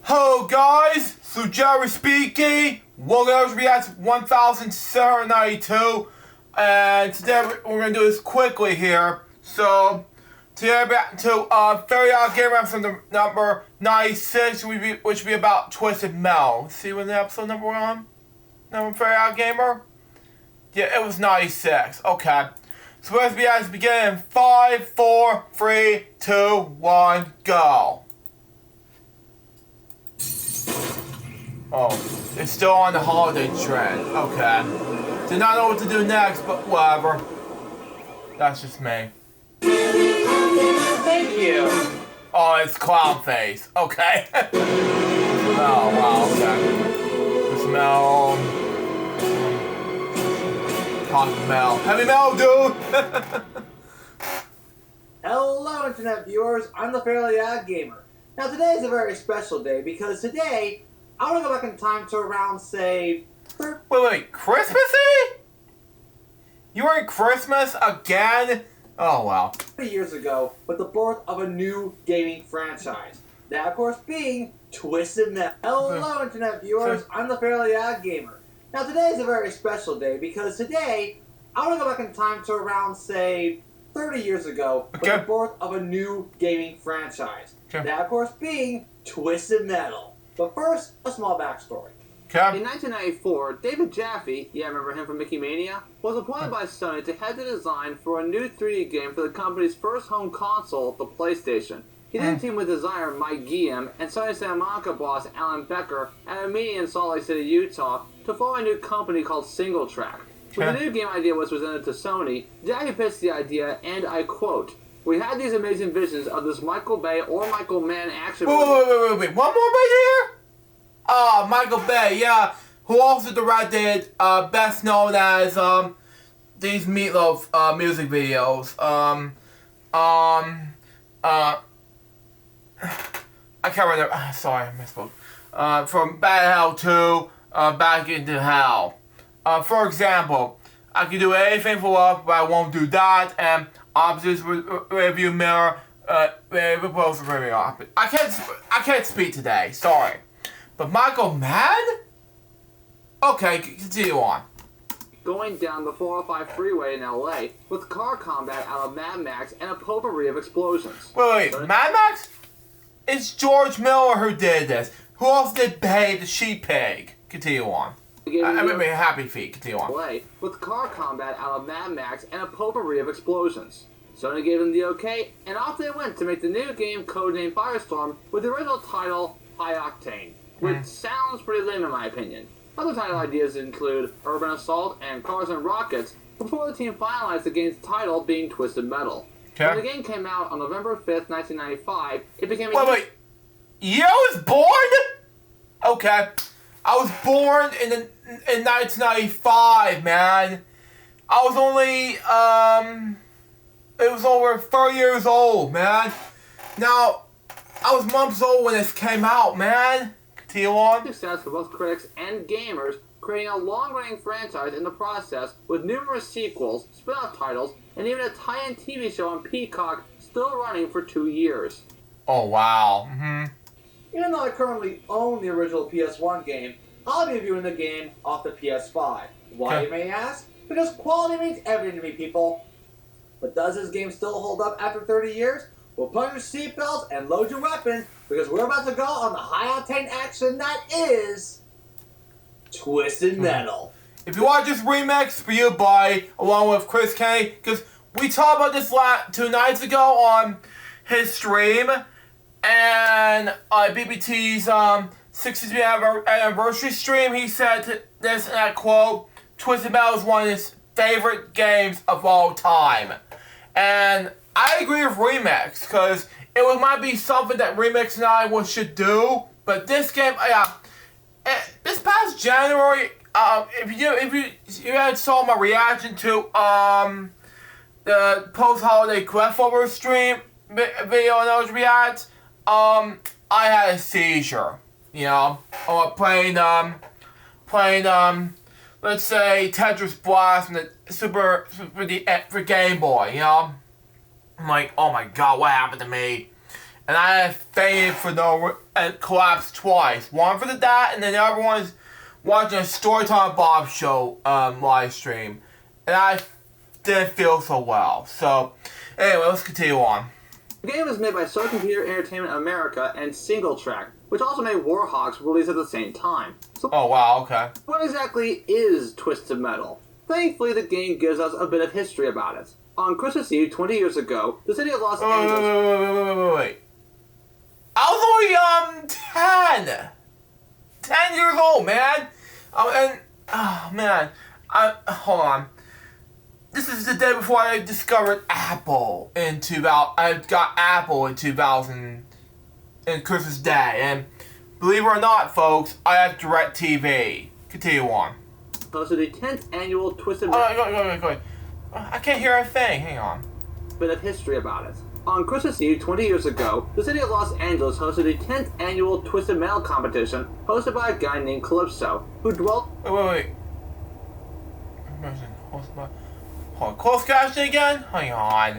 Hello guys, so Jerry speaking. Welcome to LJPCBM 1792, and today we're gonna do this quickly here. So today we're back to Very OddGamer episode number 96, which would be about Twisted Metal. See what the episode number we're on? Number Very OddGamer? Yeah, it was 96. Okay. So let's begin in 5, 4, 3, 2, 1, go. Oh, it's still on the holiday trend. Okay. Did not know what to do next, but whatever. That's just me. Thank you. Oh, it's clown face. Okay. Oh, wow, okay. The smell. Talking metal. Heavy metal, dude! Hello, Internet viewers. I'm the Fairly Odd Gamer. Now, today is a very special day because today I want to go back in time to around, say, Wait, Christmassy? You were in Christmas again? Oh, wow. 30 years ago with the birth of a new gaming franchise. That, of course, being Twisted Metal. Hello, Internet viewers. I'm the Fairly Odd Gamer. Now, today is a very special day because today I want to go back in time to around, say, 30 years ago with the birth of a new gaming franchise. That, of course, being Twisted Metal. But first, a small backstory. In 1994, David Jaffe, yeah, remember him from Mickey Mania, was appointed by Sony to head the design for a new 3D game for the company's first home console, the PlayStation. He then teamed with designer Mike Guillem and Sony Santa Monica boss Alan Becker at a meeting in Salt Lake City, Utah, to form a new company called Single Track. When the new game idea was presented to Sony, Jaffe pitched the idea, and I quote, "We had these amazing visions of this Michael Bay or Michael Mann action movie." Wait. One more right here? Michael Bay, yeah. Who also directed, best known as, these Meatloaf, music videos. I can't remember. Sorry, I misspoke. From Bad Hell to, Back into Hell. For example, I can do anything for love, but I won't do that, and opposites review mirror, repose review opposite. I can't speak today, sorry. But Michael Mann? Okay, continue on. Going down the 405 freeway in LA with car combat out of Mad Max and a potpourri of explosions. Wait, Mad Max? It's George Miller who did this. Who else did Bay the Sheep Pig? Continue on. I mean, Happy Feet. Continue on. LA with car combat out of Mad Max and a potpourri of explosions. Sony gave them the okay, and off they went to make the new game codenamed Firestorm with the original title High Octane, which sounds pretty lame in my opinion. Other title ideas include Urban Assault and Cars and Rockets, before the team finalized the game's title being Twisted Metal. When the game came out on November 5th, 1995, it became a... Wait. You was born? Okay. I was born in 1995, man. I was only, it was over 30 years old, man. Now, I was months old when this came out, man. Continue on. Success for both critics and gamers, creating a long-running franchise in the process with numerous sequels, spin-off titles, and even a tie-in TV show on Peacock still running for 2 years. Oh, wow. Even though I currently own the original PS1 game, I'll be reviewing the game off the PS5. Why, you may ask? Because quality means everything to me, people. But does this game still hold up after 30 years? Well, put on your seatbelts and load your weapons, because we're about to go on the high-octane action that is Twisted Metal. If you want this remix for you by, along with Chris Kenny, because we talked about this 2 nights ago on his stream, and BBT's 60th anniversary stream, he said this, and I quote, "Twisted Metal is one of his favorite games of all time." And I agree with Remix, because it might be something that Remix and I should do, but this game, this past January, if you had saw my reaction to the post-holiday Quest stream video on LJPCBM, I had a seizure, you know, playing, let's say, Tetris Blast from the for Game Boy, you know. I'm like, oh my god, what happened to me? and I fainted for and collapsed twice. One for the dad, and then the other one is watching a Storytime Bob show live stream, and I didn't feel so well. So, anyway, let's continue on. The game was made by Sony Computer Entertainment America and Single Track, which also made Warhawks release at the same time. So, oh wow, okay. What exactly is Twisted Metal? Thankfully, the game gives us a bit of history about it. On Christmas Eve 20 years ago, the city of Los Angeles... Wait. I was only 10 years old, man. Hold on. This is the day before I discovered Apple in 2000. I got Apple in 2000, in Christmas Day, and believe it or not, folks, I have DirecTV. Continue on. Hosted the 10th annual Twisted Metal. Go. I can't hear a thing. Hang on. Bit of history about it. On Christmas Eve 20 years ago, the city of Los Angeles hosted the 10th annual Twisted Metal competition hosted by a guy named Calypso, who dwelt... Wait. Hold on. Close caption again? Hang on.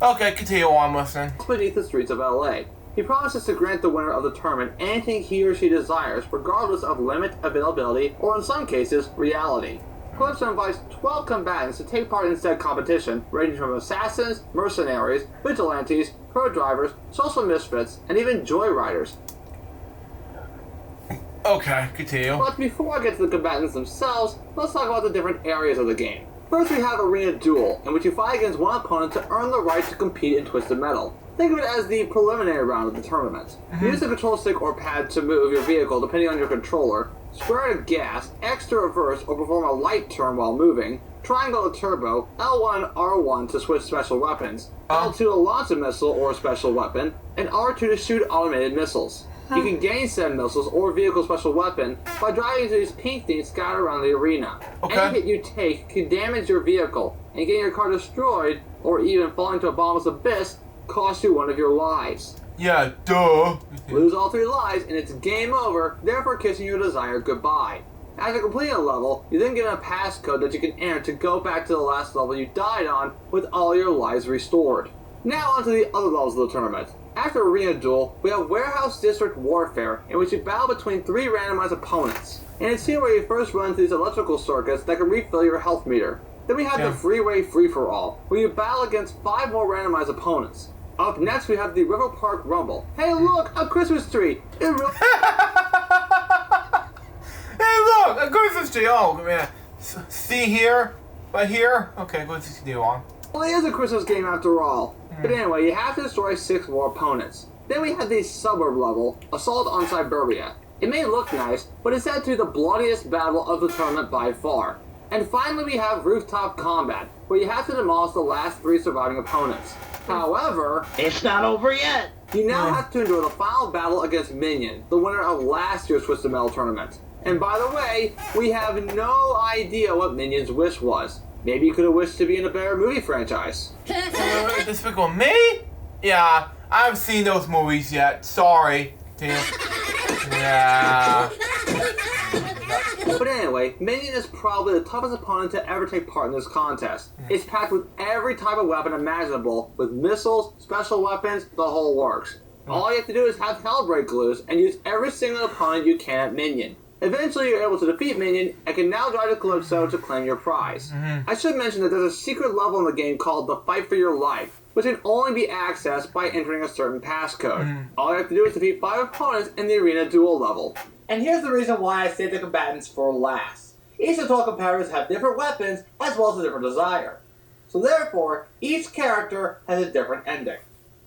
Okay, continue on, listen. Beneath the streets of LA. He promises to grant the winner of the tournament anything he or she desires, regardless of limit, availability, or in some cases, reality. Calypso invites 12 combatants to take part in said competition, ranging from assassins, mercenaries, vigilantes, pro drivers, social misfits, and even joyriders. Okay, continue. But before I get to the combatants themselves, let's talk about the different areas of the game. First, we have Arena Duel, in which you fight against one opponent to earn the right to compete in Twisted Metal. Think of it as the preliminary round of the tournament. Use the control stick or pad to move your vehicle depending on your controller, square to gas, X to reverse or perform a light turn while moving, triangle to turbo, L1 and R1 to switch special weapons, L2 to launch a missile or a special weapon, and R2 to shoot automated missiles. You can gain said missiles or vehicle special weapon by driving into these pink things scattered around the arena. Okay. Any hit you take can damage your vehicle, and getting your car destroyed, or even falling into a bottomless abyss, costs you one of your lives. Yeah, duh. Lose all 3 lives, and it's game over, therefore kissing your desire goodbye. After completing a level, you then get a passcode that you can enter to go back to the last level you died on with all your lives restored. Now onto the other levels of the tournament. After Arena Duel, we have Warehouse District Warfare, in which you battle between 3 randomized opponents. And it's here where you first run through these electrical circuits that can refill your health meter. Then we have the Freeway Free-For-All, where you battle against 5 more randomized opponents. Up next, we have the River Park Rumble. Hey look, a Christmas tree! Hey look, a Christmas tree! Oh man. See here? Right here? Okay, let's continue on. Well, it is a Christmas game after all. But anyway, you have to destroy 6 more opponents. Then we have the suburb level, Assault on Suburbia. It may look nice, but it's said to be the bloodiest battle of the tournament by far. And finally we have Rooftop Combat, where you have to demolish the last 3 surviving opponents. However, it's not over yet. You now have to endure the final battle against Minion, the winner of last year's Twisted Metal tournament. And by the way, we have no idea what Minion's wish was. Maybe you could have wished to be in a better movie franchise. Despicable Me? Yeah, I haven't seen those movies yet. Sorry. Yeah. But anyway, Minion is probably the toughest opponent to ever take part in this contest. It's packed with every type of weapon imaginable, with missiles, special weapons, the whole works. All you have to do is have Hellbreak loose and use every single opponent you can at Minion. Eventually, you're able to defeat Minion and can now drive to Calypso to claim your prize. I should mention that there's a secret level in the game called the Fight for Your Life, which can only be accessed by entering a certain passcode. All you have to do is defeat 5 opponents in the Arena Duel level. And here's the reason why I saved the combatants for last. Each of the 12 competitors have different weapons as well as a different desire. So therefore, each character has a different ending.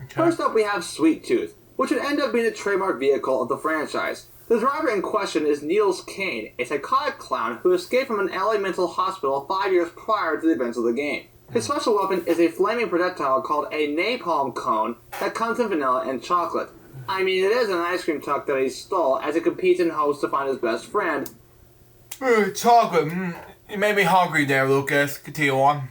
First up, we have Sweet Tooth, which would end up being the trademark vehicle of the franchise. The driver in question is Niels Kane, a psychotic clown who escaped from an LA mental hospital 5 years prior to the events of the game. His special weapon is a flaming projectile called a napalm cone that comes in vanilla and chocolate. I mean, it is an ice cream truck that he stole as he competes in hopes to find his best friend. Chocolate. You made me hungry there, Lucas. Continue on.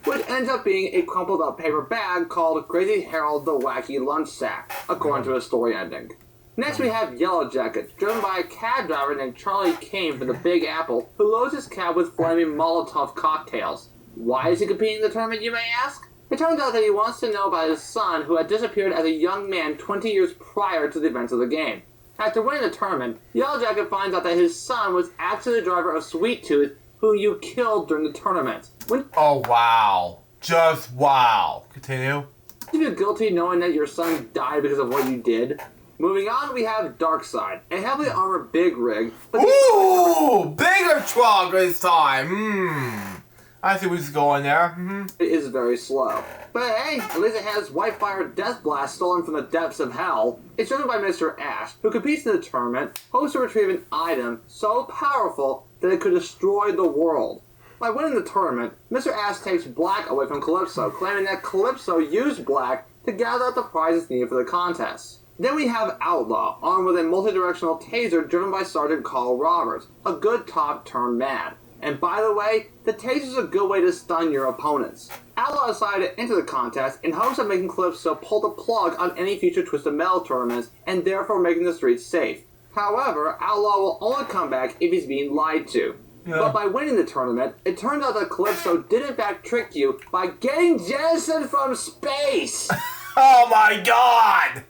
Which ends up being a crumpled up paper bag called Crazy Harold the Wacky Lunch Sack, according to his story ending. Next we have Yellow Jacket, driven by a cab driver named Charlie Kane from the Big Apple, who loads his cab with flaming Molotov cocktails. Why is he competing in the tournament, you may ask? It turns out that he wants to know about his son, who had disappeared as a young man 20 years prior to the events of the game. After winning the tournament, Yellow Jacket finds out that his son was actually the driver of Sweet Tooth, who you killed during the tournament. Oh, wow. Just wow. Continue. Do you feel guilty knowing that your son died because of what you did? Moving on, we have Darkseid, a heavily armored big rig. Ooh! Bigger truck this time. I see what's going there. It is very slow. But hey, at least it has Whitefire Death Blast stolen from the depths of hell. It's driven by Mr. Ash, who competes in the tournament, hopes to retrieve an item so powerful that it could destroy the world. By winning the tournament, Mr. Ash takes Black away from Calypso, claiming that Calypso used Black to gather up the prizes needed for the contest. Then we have Outlaw, armed with a multi-directional taser driven by Sergeant Carl Roberts, a good cop turned mad. And by the way, the taser's a good way to stun your opponents. Outlaw decided to enter the contest in hopes of making Calypso pull the plug on any future Twisted Metal tournaments and therefore making the streets safe. However, Outlaw will only come back if he's being lied to. Yeah. But by winning the tournament, it turns out that Calypso did in fact trick you by getting jettisoned from space! Oh my god!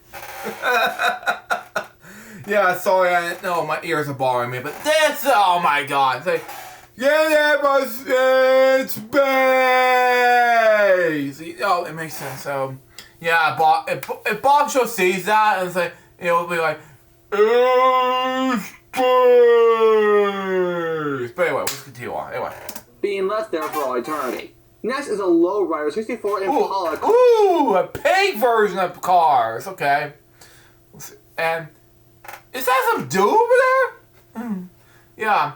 Yeah, sorry, I didn't know my ears are bothering me, but this, oh my god. It's like, get it, but in space! Oh, it makes sense. So, yeah, Bob, if Bob Show sees that, and it's like, it'll be like, in space! But anyway, let's continue on. Anyway. Being left there for all eternity. Next is a lowrider 64 Impala. Ooh, a pink version of cars. Okay. And is that some dude over there? Yeah.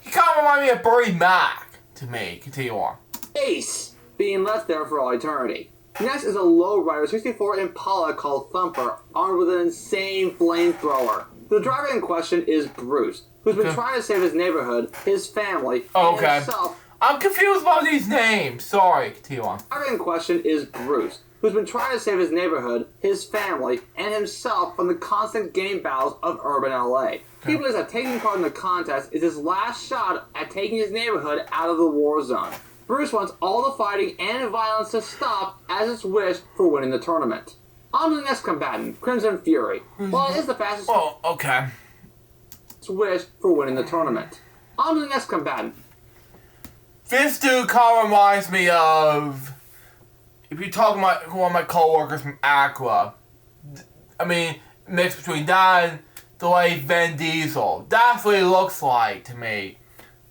He kind of reminds me of Bernie Mac to me. Continue on. Ace. Being left there for all eternity. Next is a lowrider 64 Impala called Thumper, armed with an insane flamethrower. The driver in question is Bruce, who's been trying to save his neighborhood, his family, and himself. I'm confused about these names. Sorry, continue on. The driver in question is Bruce, who's been trying to save his neighborhood, his family, and himself from the constant game battles of urban LA. He believes that taking part in the contest is his last shot at taking his neighborhood out of the war zone. Bruce wants all the fighting and violence to stop as his wish for winning the tournament. On to the next combatant, Crimson Fury. Well, it is the fastest wish for winning the tournament. On to the next combatant. This dude kind of reminds me of, if you're talking about one of my co-workers from Aqua, I mean, mixed between that and the late Vin Diesel. That's what he looks like to me.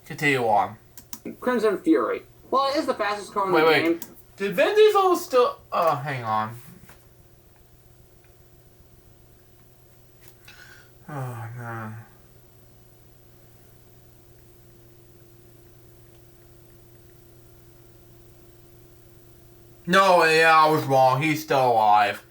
Continue on. Crimson Fury. Well, it is the fastest car in the game. Did Vin Diesel still... Oh, hang on. Oh, man. No, yeah, I was wrong. He's still alive.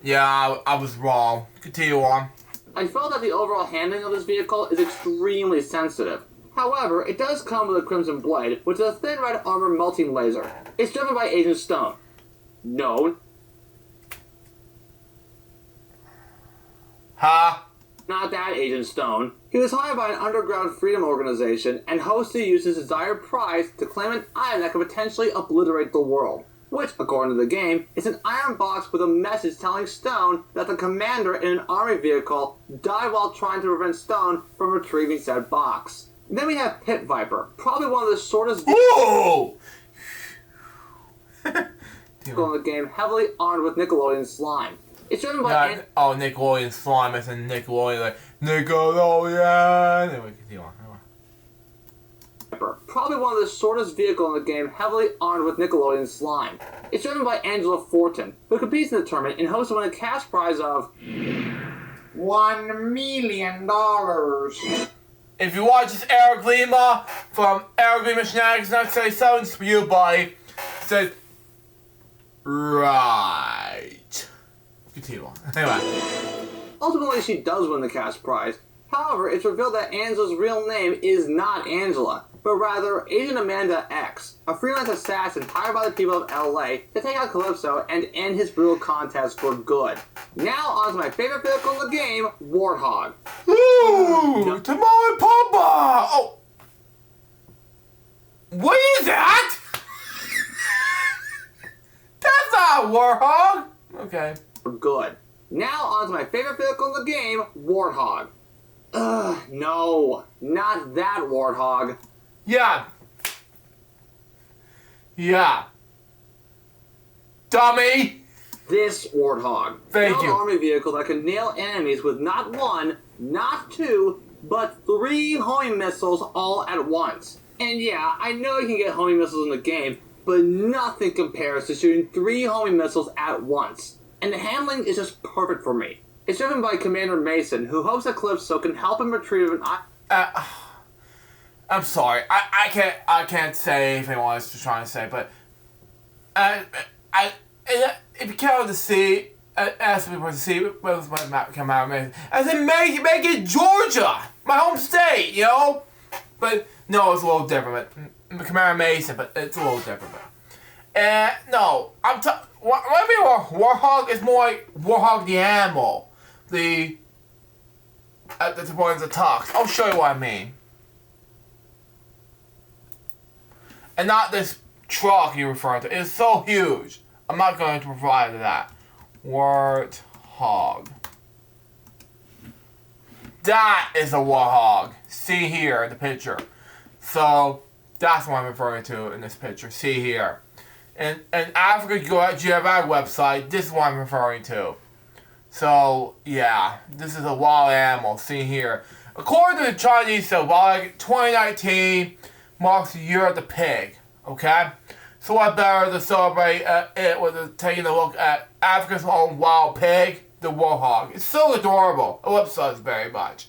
Yeah, I was wrong. Continue on. I felt that the overall handling of this vehicle is extremely sensitive. However, it does come with a Crimson Blade, which is a thin red armor melting laser. It's driven by Agent Stone. No. Huh? Not that Agent Stone. He was hired by an underground freedom organization and hopes to use his desired prize to claim an item that could potentially obliterate the world. Which, according to the game, is an iron box with a message telling Stone that the commander in an army vehicle died while trying to prevent Stone from retrieving said box. Then we have Pit Viper, probably one of the shortest vehicles in the game, heavily armed with Nickelodeon slime. It's driven by... Nickelodeon slime, as in Nickelodeon, like, Nickelodeon! Anyway, continue on. Probably one of the shortest vehicles in the game, heavily armed with Nickelodeon slime. It's driven by Angela Fortin, who competes in the tournament in hopes of winning a cash prize of $1 million. If you watch this Eric Lima from Eric Lima Shenanigans, not say something for you, buddy. Said, right. Continue on. Anyway. Ultimately, she does win the cash prize. However, it's revealed that Angela's real name is not Angela, but rather Agent Amanda X, a freelance assassin hired by the people of LA to take out Calypso and end his brutal contest for good. Now on to my favorite vehicle in the game, Warthog. Ooh! Timon and Pumba! Oh! What is that? Warthog? Okay. Good. Now on to my favorite vehicle in the game, Warthog. Ugh, no. Not that Warthog. Yeah. Yeah. Dummy! This Warthog. Thank An you. army vehicle that can nail enemies with not one, not two, but 3 homing missiles all at once. And yeah, I know you can get homing missiles in the game, but nothing compares to shooting 3 homing missiles at once. And the handling is just perfect for me. It's driven by Commander Mason, who hopes that Calypso can help him retrieve an I'm sorry. I can't say anything I was trying to say, but if you can't to see, ask people to see what was my map come out, man. I said make it Georgia, my home state, you know. But no, it's a little different. Commander Mason, but it's a little different. No, maybe Warthog is more like Warthog the animal. The point of the talks. I'll show you what I mean. And not this truck you're referring to. It's so huge. I'm not going to provide that. Warthog. That is a Warthog. See here in the picture. So that's what I'm referring to in this picture. See here. In Africa, you go at GFI website. This is what I'm referring to. So yeah, this is a wild animal. See here. According to the Chinese, so 2019 marks the year of the pig. Okay, so what better to celebrate it with taking a look at Africa's own wild pig, the Warthog. It's so adorable. I love such very much.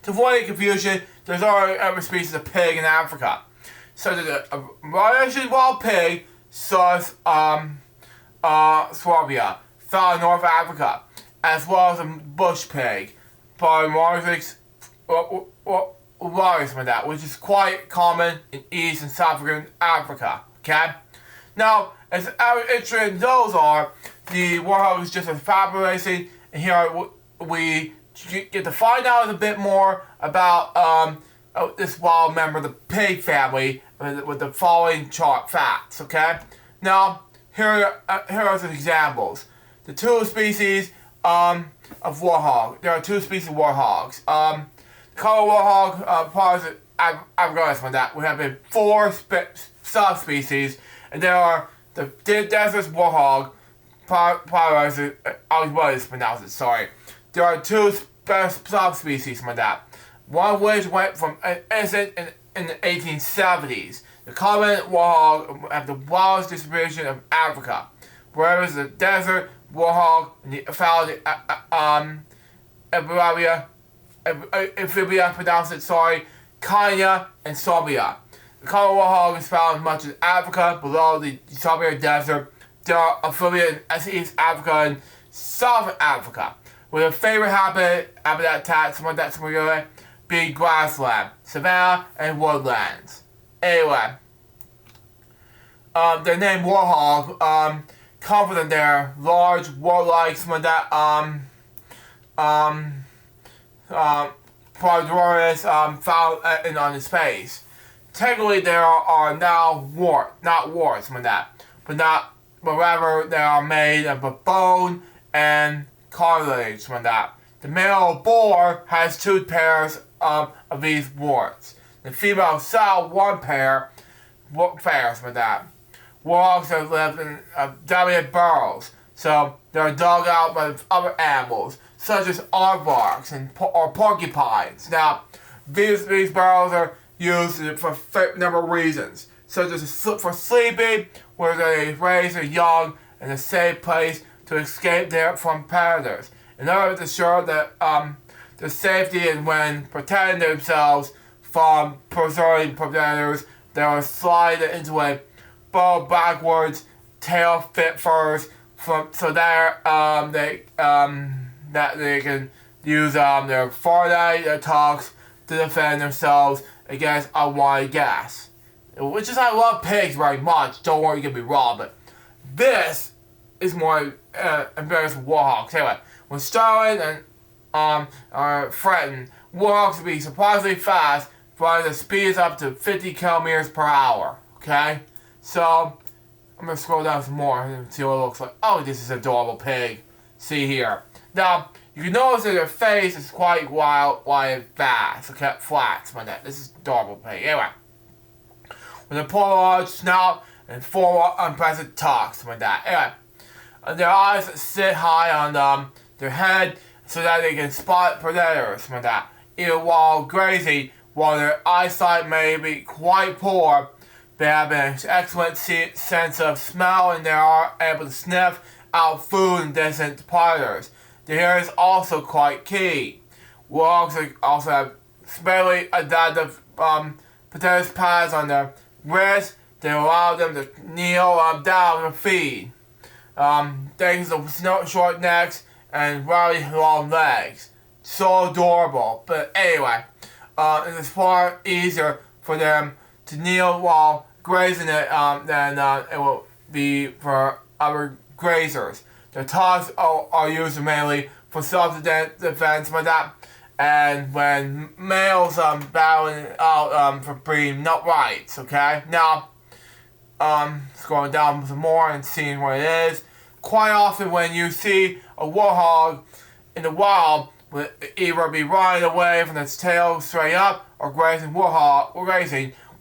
To avoid any confusion, there's already every species of pig in Africa. So there's a Russian wild pig, sus Swabia, found in North Africa, as well as a bush pig, Polymarchix that, which is quite common in East and Southern Africa. Okay? Now, as interesting those are, the Warthog is just as fascinating, and here we get to find out a bit more about this wild member of the pig family with the following chart facts. Okay? Now, here are some examples. The 2 species of warthog. There are 2 species of warthogs. The color warthog, part of Afghanistan, that we have been 4 subspecies, and there are the desert warthog, I was pronounced it, sorry. There are 2 subspecies from that. One of which went from extinct in the 1870s. The common warthog have the wildest distribution of Africa, whereas the desert warthog found in Amphibia, pronounced it, sorry, Kenya and Somalia. The common warthog is found in much of Africa, below the Sahara Desert. There are Amphibia in East Africa and Southern Africa, with a favorite habitat tax being grassland, savanna, and woodlands. Anyway, the name warthog comes from their large warlike Prodorus found on its face. Technically, there are now not warts from that, but rather they are made of bone and cartilage from that. The male boar has 2 pairs of these warts. The female cell 1 pair from that. Warthogs have lived in dominant burrows, so they are dug out by other animals, such as aardvarks or porcupines. Now, these burrows are used for a number of reasons, such as for sleeping, where they raise their young in a safe place to escape from predators. In order to ensure that their safety and when protecting themselves from pursuing predators, they will slide into a bow backwards, tail fit first, so that they can use their fortnite attacks to defend themselves against unwanted gas. Which is, I love pigs very much, don't worry, you get me wrong, but this is more embarrassing warthogs. Anyway, when starting and threatened, warthogs will be surprisingly fast, running the speeds up to 50 kilometers per hour. Okay? So, I'm gonna scroll down some more and see what it looks like. Oh, this is an adorable pig. See here. Now, you can notice that their face is quite wild and fast. Okay, flat. Something like that. This is adorable pig. Anyway. With a large snout and four unprecedented tongues. Something like that. Anyway. Their eyes sit high on their head so that they can spot predators. Something like that. Even while grazing, while their eyesight may be quite poor, they have an excellent sense of smell and they are able to sniff out food and distant predators. The hair is also quite key. Warhogs also have specially adaptive potato pads on their wrists that allow them to kneel down and feed. Thanks to short necks and really long legs. So adorable. But anyway, it is far easier for them to kneel while grazing it than it will be for other grazers. Their tongues are used mainly for self-defense like that, and when males battling out for breeding nut rights. Okay, now scrolling down some more and seeing what it is. Quite often when you see a warthog in the wild, will either be running away from its tail straight up or grazing.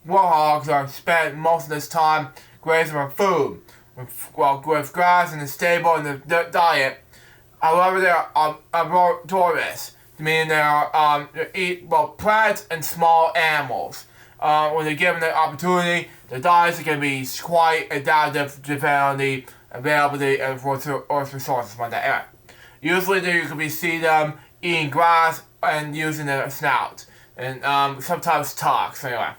Warthogs are spent most of this time grazing for food, with grass in the stable and the diet. However, they are herbivorous, meaning they eat both plants and small animals. When they're given the opportunity, the diets can be quite adaptive depending on the availability of resources like that. Anyway, usually you can see them eating grass and using their snout, and sometimes tongues. Anyway,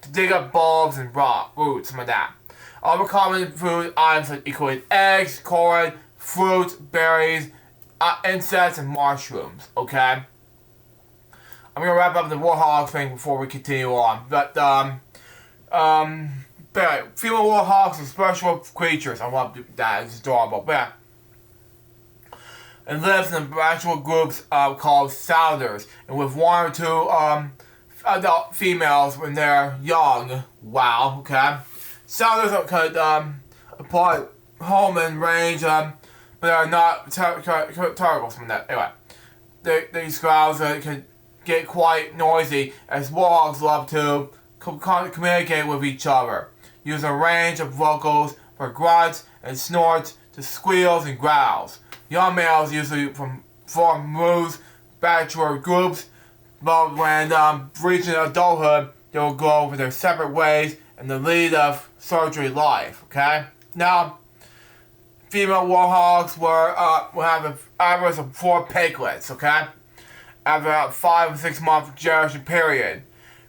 to dig up bulbs and roots, something like that. Other common food items include eggs, corn, fruit, berries, insects, and mushrooms. Okay, I'm gonna wrap up the warthog thing before we continue on. But female warthogs are special creatures. I love that; it's adorable. But and lives in actual groups called sounders, and with one or two adult females when they're young. Wow, okay. Sounders could apply home and range, but are not terrible from that. Anyway, these growls can get quite noisy as warthogs love to communicate with each other, using a range of vocals for grunts and snorts to squeals and growls. Young males usually form moves bachelor groups, but when reaching adulthood, they will go over their separate ways in the lead of surgery life. Okay, now female warthogs will have an average of 4 piglets. Okay, after about 5 or 6 month gestation period,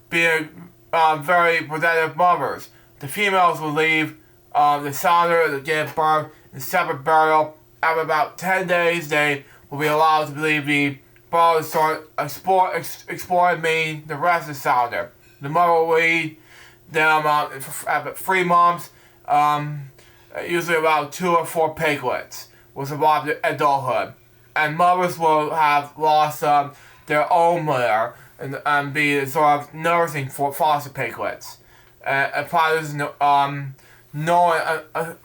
being very protective mothers. The females will leave the sounder to give birth in separate burial. After about 10 days, they will be allowed to leave the burrow to start exploring the rest of the sounder. The mother will lead them at 3 months, usually about 2 or 4 piglets will survive to adulthood. And mothers will have lost their own mother and be sort of nursing for foster piglets. Fathers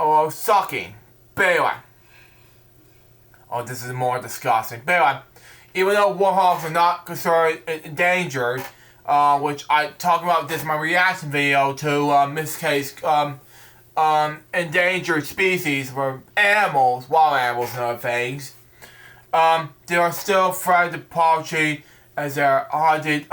or sucking. But anyway. Oh, this is more disgusting. But anyway, even though warthogs are not considered endangered, which I talked about this in my reaction video to this case, endangered species for animals, wild animals and other things, they are still threatened to poultry as they're hunted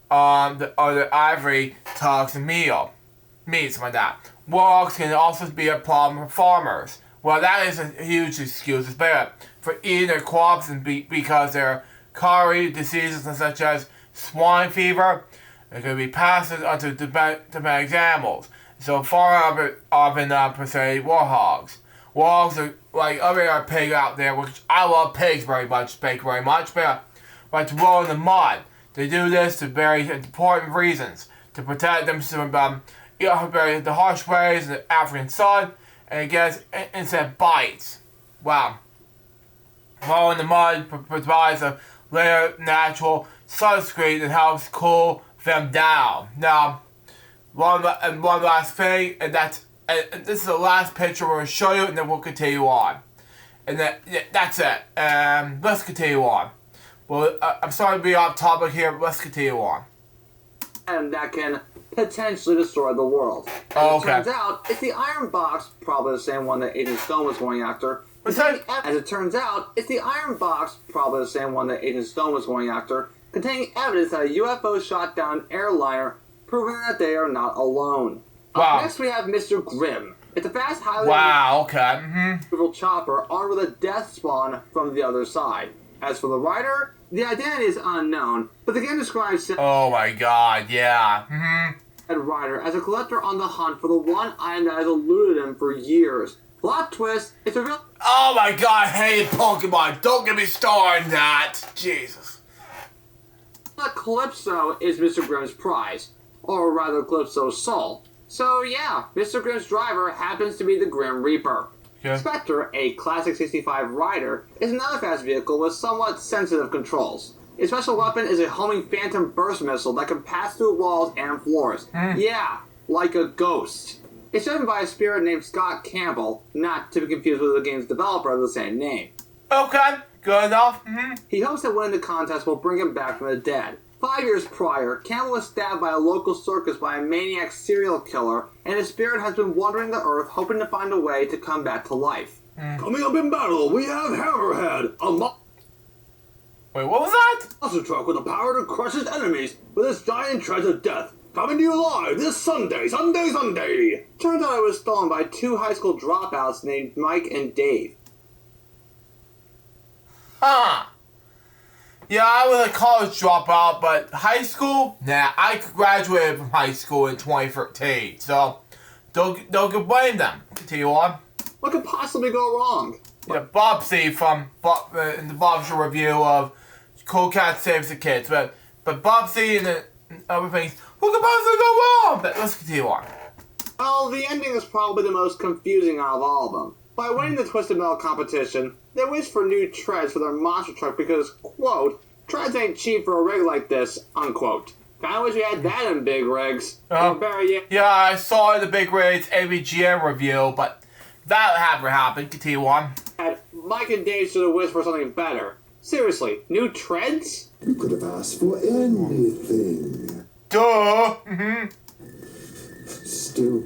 the ivory, tugs, and meats like that. Warthogs can also be a problem for farmers. Well, that is a huge excuse. It's better for eating their crops and because they're carry diseases such as swine fever. It can be passed onto domestic animals. So far often per se warthogs. Warthogs are like other pig out there, which I love pigs very much, but to roll in the mud. They do this for very important reasons. To protect them from the harsh rays of the African sun and against insect bites. Wow. Rolling in the mud provides a layer of natural sunscreen that helps cool them down. Now, one last thing, and that's And this is the last picture we're going to show you, and then we'll continue on. And that's it. Let's continue on. Well, I'm sorry to be off topic here, but let's continue on. And that can potentially destroy the world. Oh, As it okay. turns out, it's the Iron Box, probably the same one that Agent Stone was going after. What's that? As it turns out, it's the Iron Box, probably the same one that Agent Stone was going after, containing evidence that a UFO shot down an airliner, proving that they are not alone. Wow. Up next we have Mr. Grimm. It's a fast, highly Wow, okay. maneuverable chopper armed with a death spawn from the other side. As for the rider, the identity is unknown, but the game describes said Oh my god, yeah. rider as a collector on the hunt for the one item that has eluded him for years. Plot twist, it's revealed Oh my god, I hate Pokemon. Don't get me started on that. Jesus. that Calypso is Mr. Grimm's prize, or rather Calypso's soul. So yeah, Mr. Grimm's driver happens to be the Grim Reaper. Okay. Spectre, a classic 65 rider, is another fast vehicle with somewhat sensitive controls. Its special weapon is a homing phantom burst missile that can pass through walls and floors. Yeah, like a ghost. It's driven by a spirit named Scott Campbell, not to be confused with the game's developer of the same name. Okay, good enough. He hopes that winning the contest will bring him back from the dead. 5 years prior, Campbell was stabbed by a local circus by a maniac serial killer, and his spirit has been wandering the earth hoping to find a way to come back to life. Coming up in battle, we have Hammerhead, a Wait, what was that? monster truck with the power to crush its enemies with its giant treads of death. Coming to you live this Sunday! Turns out it was stolen by 2 high school dropouts named Mike and Dave. Huh. Yeah, I was a college dropout, but high school? Nah, I graduated from high school in 2013, so don't blame them. Continue on. What could possibly go wrong? Yeah, Bobsy from in the Bob's review of Cool Cat Saves the Kids, but Bobsy and other things, what could possibly go wrong? But let's continue on. Well, the ending is probably the most confusing out of all of them. By winning the Twisted Metal competition, they wished for new treads for their monster truck because, quote, treads ain't cheap for a rig like this, unquote. Kinda wish we had that in big rigs. Or better yet, Yeah, I saw the Big Raid's AVGM review, but that never happened. Continue on. Mike and Dave should have wished for something better. Seriously, new treads? You could have asked for anything. Duh. Still,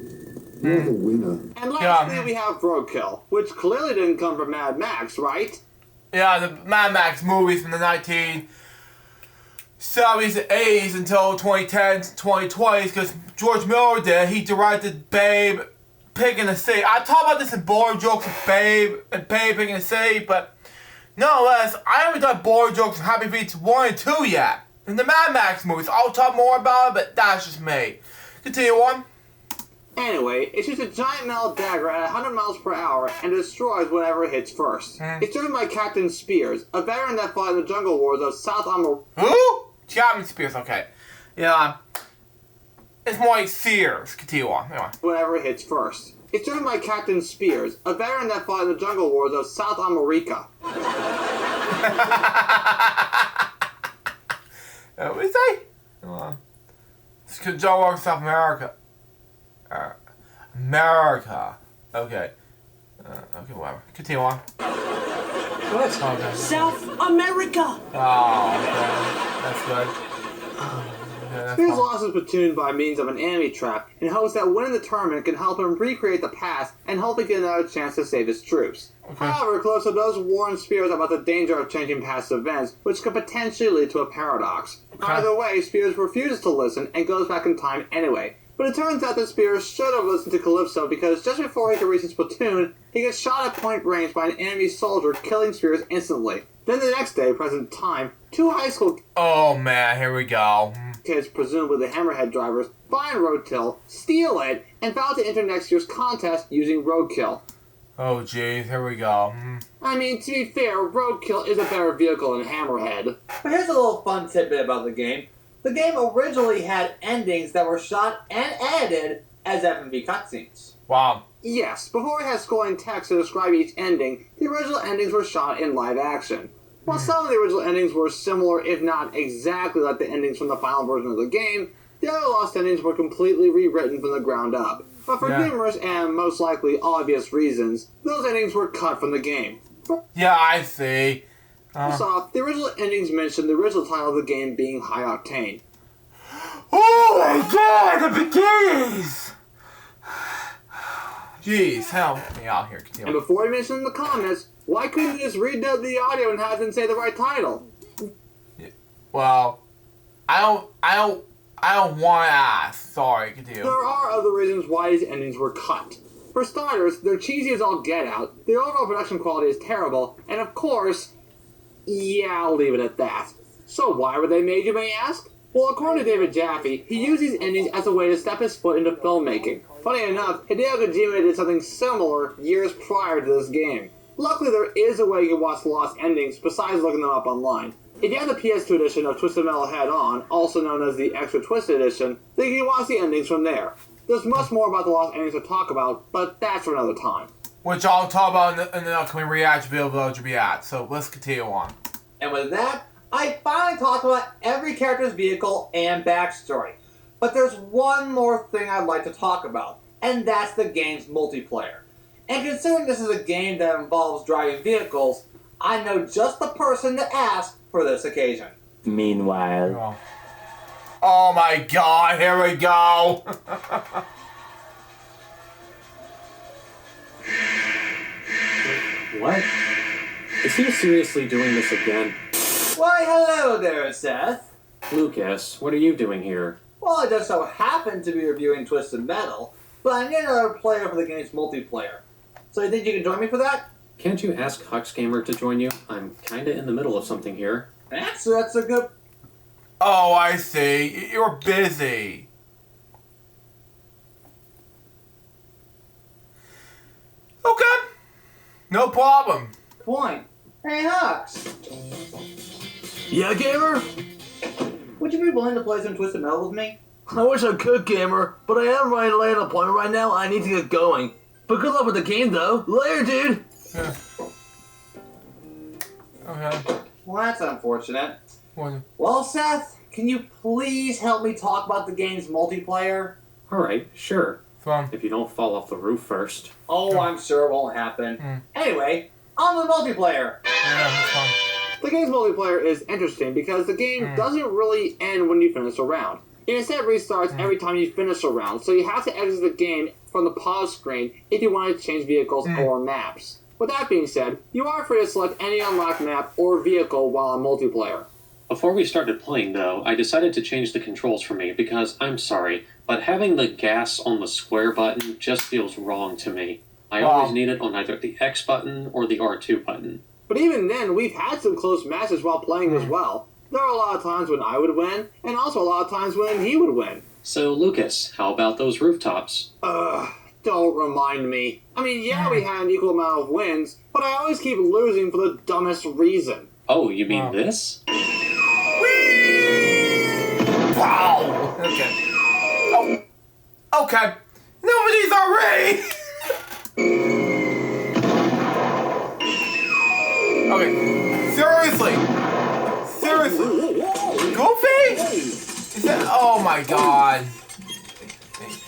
you're the winner. And lastly, we have Roadkill, which clearly didn't come from Mad Max, right? Yeah, the Mad Max movies from the 1970s and 80s until 2010s, 2020s, because George Miller did. He directed Babe, Pig in the City. I talk about this in boring jokes with Babe and Babe, Pig in the City, but nonetheless, I haven't done boring jokes from Happy Feet 1 and 2 yet. In the Mad Max movies, I'll talk more about it, but that's just me. Continue on. Anyway, it shoots a giant metal dagger at 100 miles per hour and destroys whatever it hits first. It's driven by Captain Spears, a veteran that fought in the jungle wars of South America. Who? Captain Spears, okay. Yeah, it's more like Sears. Continue on. Anyway. Whatever it hits first. It's driven by Captain Spears, a veteran that fought in the jungle wars of South America. What did he say? It's because John Walker, South America. America. Okay. Okay, whatever. Continue on. What? Okay. South America! Oh, okay. That's good. Okay, that's Spears fine. lost his platoon by means of an enemy trap in hopes that winning the tournament can help him recreate the past and hopefully get another chance to save his troops. Okay. However, Calypso does warn Spears about the danger of changing past events, which could potentially lead to a paradox. Okay. Either way, Spears refuses to listen and goes back in time anyway. But it turns out that Spears should have listened to Calypso because just before he could reach his platoon, he gets shot at point range by an enemy soldier, killing Spears instantly. Then the next day, present time, 2 high school Oh man, here we go. kids, presumably the Hammerhead drivers, find Roadkill, steal it, and vow to enter next year's contest using Roadkill. Oh jeez, here we go. I mean, to be fair, Roadkill is a better vehicle than Hammerhead. But here's a little fun tidbit about the game. The game originally had endings that were shot and edited as FMV cutscenes. Wow. Yes, before it had scrolling text to describe each ending, the original endings were shot in live action. While some of the original endings were similar, if not exactly like the endings from the final version of the game, The other lost endings were completely rewritten from the ground up. But for Yeah. numerous and most likely obvious reasons, those endings were cut from the game. Yeah, I see. First off, the original endings mentioned the original title of the game being High Octane. Oh my god, the bikinis! Jeez, help me out here. And Continue. before he mentioned in the comments, why couldn't you just redub the audio and have them say the right title? Well, I don't want to ask. Sorry, continue. There are other reasons why these endings were cut. For starters, they're cheesy as all get out, the overall production quality is terrible, and of course, yeah, I'll leave it at that. So why were they made, you may ask? Well, according to David Jaffe, he used these endings as a way to step his foot into filmmaking. Funny enough, Hideo Kojima did something similar years prior to this game. Luckily, there is a way you can watch the lost endings besides looking them up online. If you have the PS2 edition of Twisted Metal Head On, also known as the Extra Twisted Edition, then you can watch the endings from there. There's much more about the lost endings to talk about, but that's for another time. Which I'll talk about in the upcoming reaction video of LJPCBM. So let's continue on. And with that, I finally talked about every character's vehicle and backstory. But there's one more thing I'd like to talk about, and that's the game's multiplayer. And considering this is a game that involves driving vehicles, I know just the person to ask for this occasion. Meanwhile, Oh my god, here we go! what? Is he seriously doing this again? Why, hello there, Seth. Lucas, what are you doing here? Well, I just so happen to be reviewing Twisted Metal, but I need another player for the game's multiplayer. So you think you can join me for that? Can't you ask OddGamer to join you? I'm kinda in the middle of something here. That's a good... Oh, I see. You're busy. Okay. No problem. point. Hey, Hux, Yeah, Gamer? would you be willing to play some Twisted Metal with me? I wish I could, Gamer, but I am running late on an appointment right now. I need to get going. But good luck with the game, though. Later, dude. Yeah. Okay. Well, that's unfortunate. What? Well, Seth, can you please help me talk about the game's multiplayer? Alright, sure. From? If you don't fall off the roof first. Oh, I'm sure it won't happen. Anyway, on the multiplayer. Yeah, that's fine. The game's multiplayer is interesting because the game doesn't really end when you finish a round. It instead restarts every time you finish a round, so you have to exit the game from the pause screen if you want to change vehicles or maps. With that being said, you are free to select any unlocked map or vehicle while on multiplayer. Before we started playing, though, I decided to change the controls for me because, I'm sorry, but having the gas on the square button just feels wrong to me. I always need it on either the X button or the R2 button. But even then, we've had some close matches while playing as well. There are a lot of times when I would win, and also a lot of times when he would win. So, Lucas, how about those rooftops? Don't remind me. I mean, yeah, we had an equal amount of wins, but I always keep losing for the dumbest reason. Oh, you mean this? Wow. Okay. Oh. Okay. Nobody's already. Okay. Seriously. Goofy? Is that? Oh my god.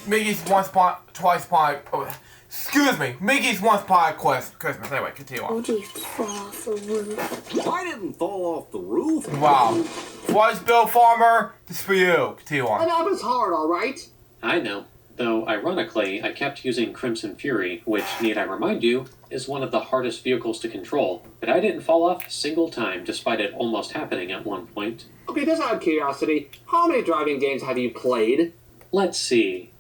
Mickey's once upon, twice upon. Oh, excuse me. Mickey's once upon Christmas. Anyway, continue on. Would you fall off the roof? I didn't fall off the roof. Wow. Was Bill Farmer? This is for you. Continue That on. happens hard, alright? I know. Though, ironically, I kept using Crimson Fury, which, need I remind you, is one of the hardest vehicles to control. But I didn't fall off a single time, despite it almost happening at one point. Okay, just out of curiosity, how many driving games have you played? Let's see.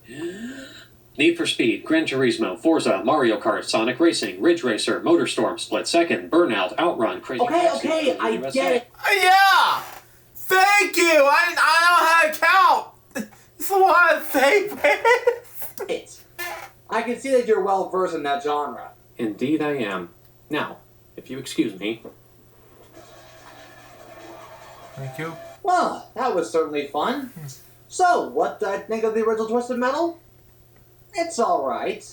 Need for Speed, Gran Turismo, Forza, Mario Kart, Sonic Racing, Ridge Racer, Motorstorm, Split Second, Burnout, Outrun, Crazy Taxi, Okay, I USA. get it. Yeah! Thank you! I don't know how to count! It's a lot of favorites! I can see that you're well versed in that genre. Indeed I am. Now, if you excuse me. Thank you. Well, that was certainly fun. So, what did I think of the original Twisted Metal? It's alright.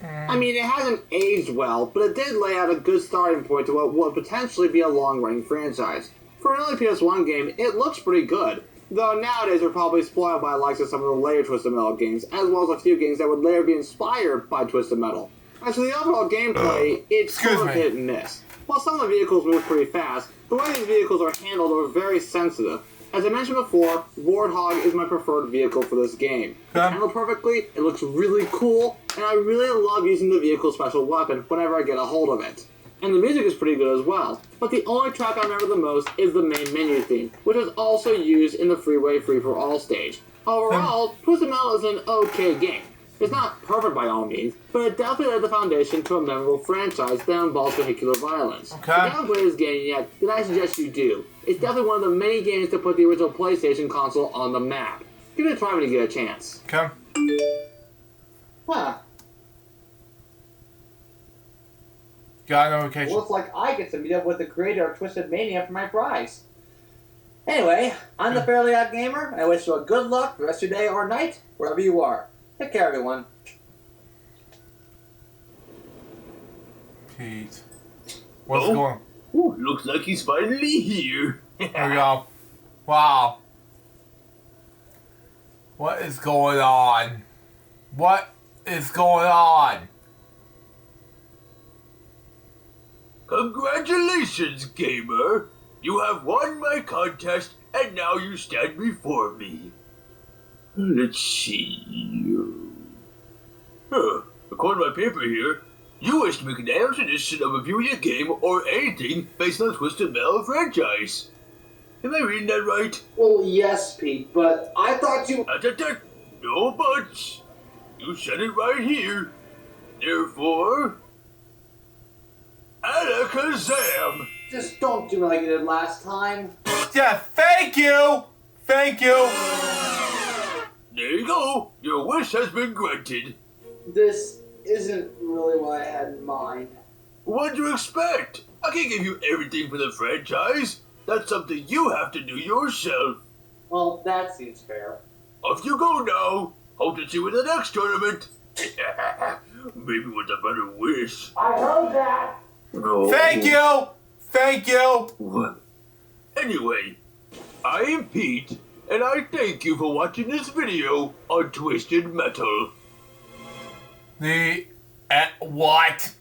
I mean, it hasn't aged well, but it did lay out a good starting point to what would potentially be a long-running franchise. For an early PS1 game, it looks pretty good. Though nowadays we're probably spoiled by the likes of some of the later Twisted Metal games, as well as a few games that would later be inspired by Twisted Metal. As for the overall gameplay, it's sort of hit and miss. While some of the vehicles move pretty fast, the way these vehicles are handled are very sensitive. As I mentioned before, Warthog is my preferred vehicle for this game. It's handled perfectly, it looks really cool, and I really love using the vehicle's special weapon whenever I get a hold of it. And the music is pretty good as well. But the only track I remember the most is the main menu theme, which is also used in the Freeway Free-for-All stage. Overall, Twisted Metal is an okay game. It's not perfect by all means, but it definitely laid the foundation to a memorable franchise that involves vehicular violence. If you haven't played this game yet, then I suggest you do. It's definitely one of the many games to put the original PlayStation console on the map. Give it a try when you get a chance. Okay. Huh. Got a notification. Looks like I get to meet up with the creator of Twisted Mania for my prize. Anyway, I'm the Fairly Odd Gamer, and I wish you a good luck the rest of your day or night, wherever you are. Take care, everyone. Pete. What's going on? Ooh, looks like he's finally here. There we go. Wow. What is going on? What is going on? Congratulations, gamer. You have won my contest, and now you stand before me. Let's see. According to my paper here, you wish to make an amateur edition of a video game or anything based on the Twisted Metal franchise. Am I reading that right? Well, yes, Pete, but I thought you... No buts. You said it right here. Therefore... Alakazam! Just don't do like you did last time. Yeah, thank you! Thank you! There you go. Your wish has been granted. This isn't really what I had in mind. What'd you expect? I can't give you everything for the franchise. That's something you have to do yourself. Well, that seems fair. Off you go now. Hope to see you in the next tournament. Maybe with a better wish. I heard that! Oh. Thank you! Thank you! What? Anyway, I am Pete, and I thank you for watching this video on Twisted Metal. What?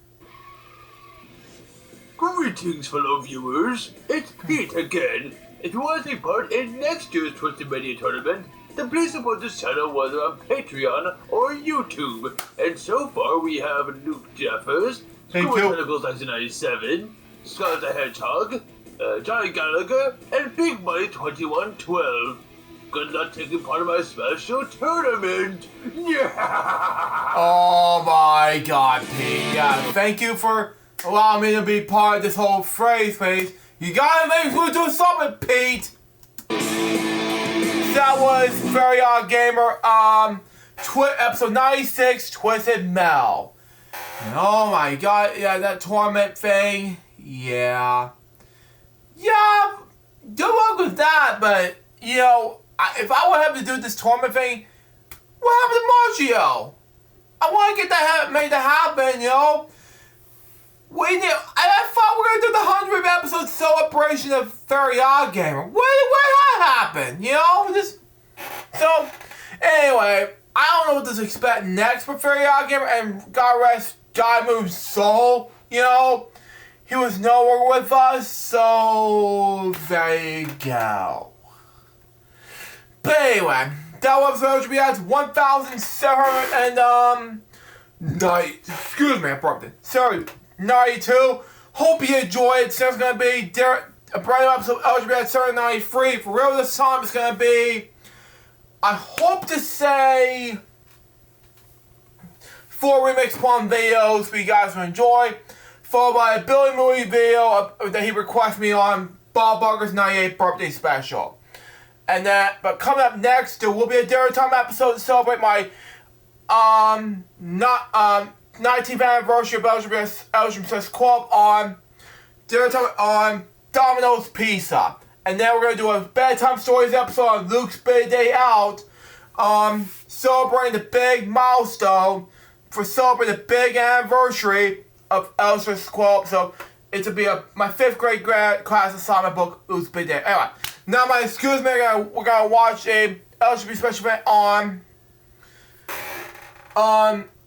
Greetings, fellow viewers. It's Pete again. If you want to take part in next year's Twisted Media tournament, then please support this channel whether on Patreon or YouTube. And so far we have Luke Jeffers, School Tentacles 1997, Scott the Hedgehog, Johnny Gallagher, and Big Money 2112. Good luck taking part in my special tournament! Oh my god, Pete. Yeah, thank you for allowing me to be part of this whole phrase, please. You gotta make me do something, Pete! That was Very Odd Gamer, episode 96, Twisted Metal. And oh my god, yeah, that tournament thing, yeah. Yeah, good luck with that, but, you know, if I would have to do this tournament thing, what happened to Marcio? I want to get that made to happen, you know? I thought we were going to do the 100th episode celebration of Very Odd Gamer. Where did that happen, you know? So, anyway, I don't know what to expect next for Very Odd Gamer, and God rest God Move's soul, you know? He was no longer with us, so there you go. But anyway, that was LJPCBM 92. Hope you enjoyed. So it's gonna be a brand new episode of LJPCBM 93. For real this time, it's gonna be, I hope to say, 4 remix Plum videos for you guys to enjoy, followed by a Billy Movie video that he requested me on Bob Barker's 98th birthday special. And but coming up next, there will be a dinner time episode to celebrate my 19th anniversary of LJPCBM Club on dinner time on Domino's Pizza. And then we're gonna do a bedtime stories episode on Luke's Big Day Out, celebrating the big milestone for celebrating the big anniversary of LJPCBM Club. So it's to be my 5th grade class assignment book, Luke's Big Day. Anyway. Now, my excuse me, we're gonna watch a LJP special event on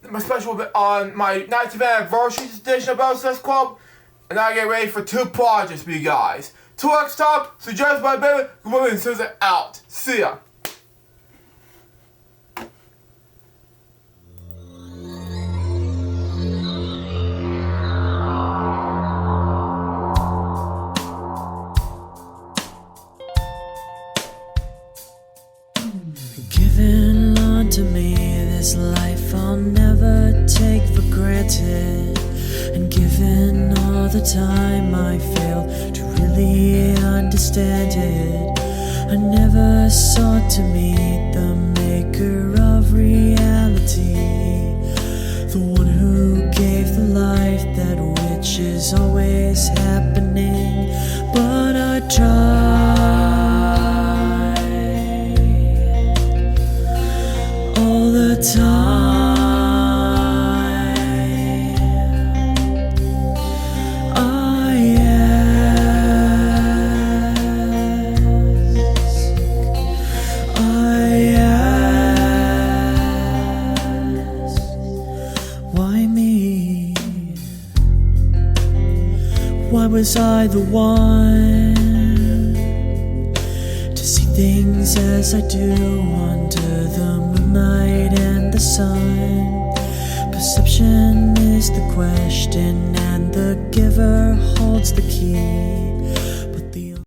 my special event on my 19th anniversary edition of LJPCBM Club, and I get ready for 2 projects for you guys. 2x top, suggested by baby, Women and Susan out. See ya. Given unto me this life I'll never take for granted, and given all the time I failed to really understand it, I never sought to meet the maker of reality, the one who gave the life that which is always happening, but I tried all the time. I ask, why me? Why was I the one to see things as I do under the moonlight and the sun? Perception is the question, and the giver holds the key.